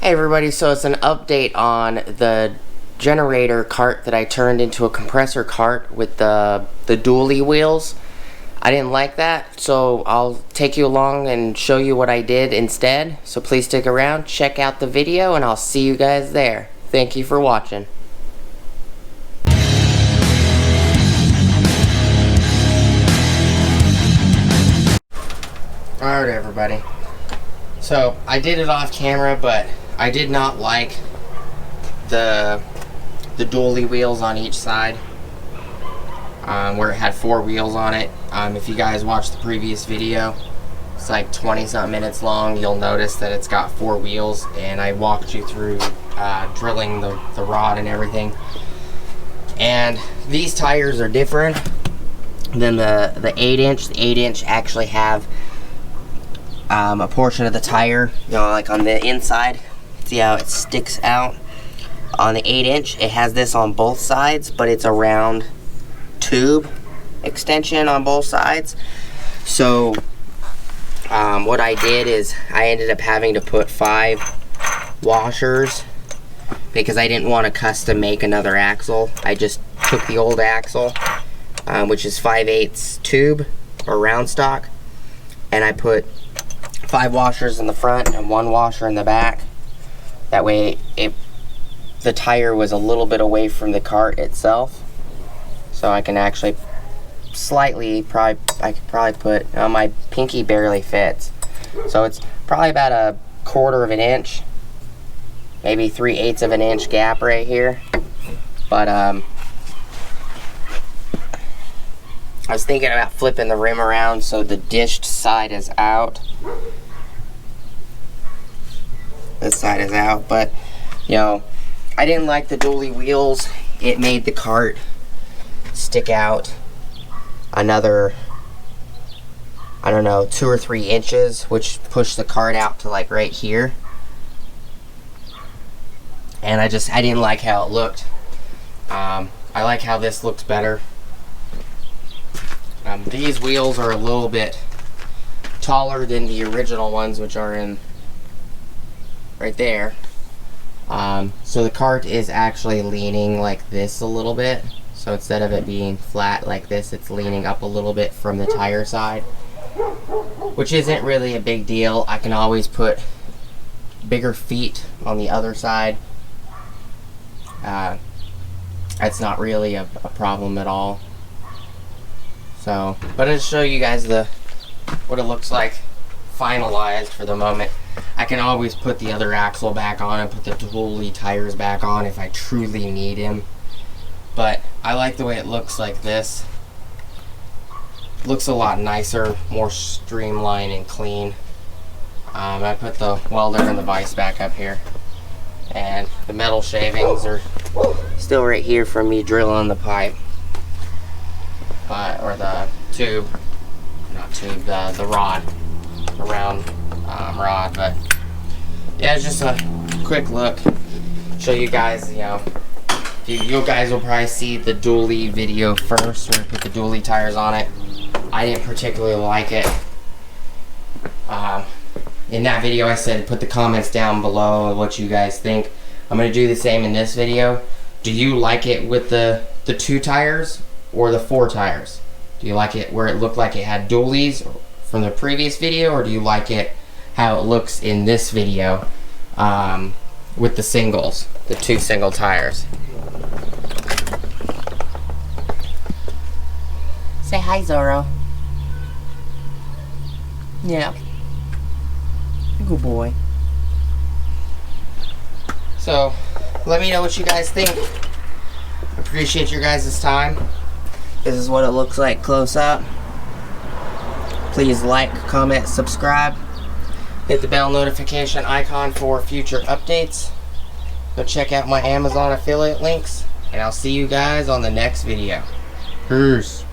Hey everybody, so it's an update on the generator cart that I turned into a compressor cart with the dually wheels. I didn't like that, so I'll take you along and show you what I did instead. So please stick around, check out the video, and I'll see you guys there. Thank you for watching. Alright everybody, so I did it off camera, but I did not like the dually wheels on each side, where it had 4 wheels on it. If you guys watched the previous video, it's like 20-something minutes long, you'll notice that it's got 4 wheels, and I walked you through drilling the rod and everything. And these tires are different than the 8-inch. The 8-inch actually have a portion of the tire, like on the inside. See how it sticks out? On the 8-inch, it has this on both sides, but it's a round tube extension on both sides. So what I did is I ended up having to put 5 washers because I didn't want to custom make another axle. I just took the old axle, which is 5/8 tube or round stock, and I put 5 washers in the front and 1 washer in the back. That way the tire was a little bit away from the cart itself, so I can actually slightly, I could probably put, my pinky barely fits, so it's probably about a 1/4 of an inch, maybe 3/8 of an inch gap right here. But I was thinking about flipping the rim around so the dished side is out. This side is out, but I didn't like the dually wheels. It made the cart stick out another, I don't know, 2 or 3 inches, which pushed the cart out to like right here. And I didn't like how it looked. I like how this looks better. These wheels are a little bit taller than the original ones, which are in right there. So the cart is actually leaning like this a little bit. So instead of it being flat like this, it's leaning up a little bit from the tire side, which isn't really a big deal. I can always put bigger feet on the other side. That's not really a problem at all. So, but I'll show you guys what it looks like finalized for the moment. I can always put the other axle back on and put the dually tires back on if I truly need him. But I like the way it looks like this. It looks a lot nicer, more streamlined and clean. I put the welder and the vise back up here. And the metal shavings are still right here from me drilling the pipe. Or the tube. Not tube, the rod. The round rod. But yeah, it's just a quick look. Show you guys, you guys will probably see the dually video first, where I put the dually tires on it. I didn't particularly like it. In that video I said put the comments down below of what you guys think. I'm going to do the same in this video. Do you like it with the 2 tires or the 4 tires? Do you like it where it looked like it had dualies from the previous video, or do you like it how it looks in this video with the singles, the 2 single tires? Say hi, Zorro. Yeah. Good boy. So, let me know what you guys think. Appreciate your guys' time. This is what it looks like close up. Please like, comment, subscribe. Hit the bell notification icon for future updates. Go check out my Amazon affiliate links. And I'll see you guys on the next video. Peace.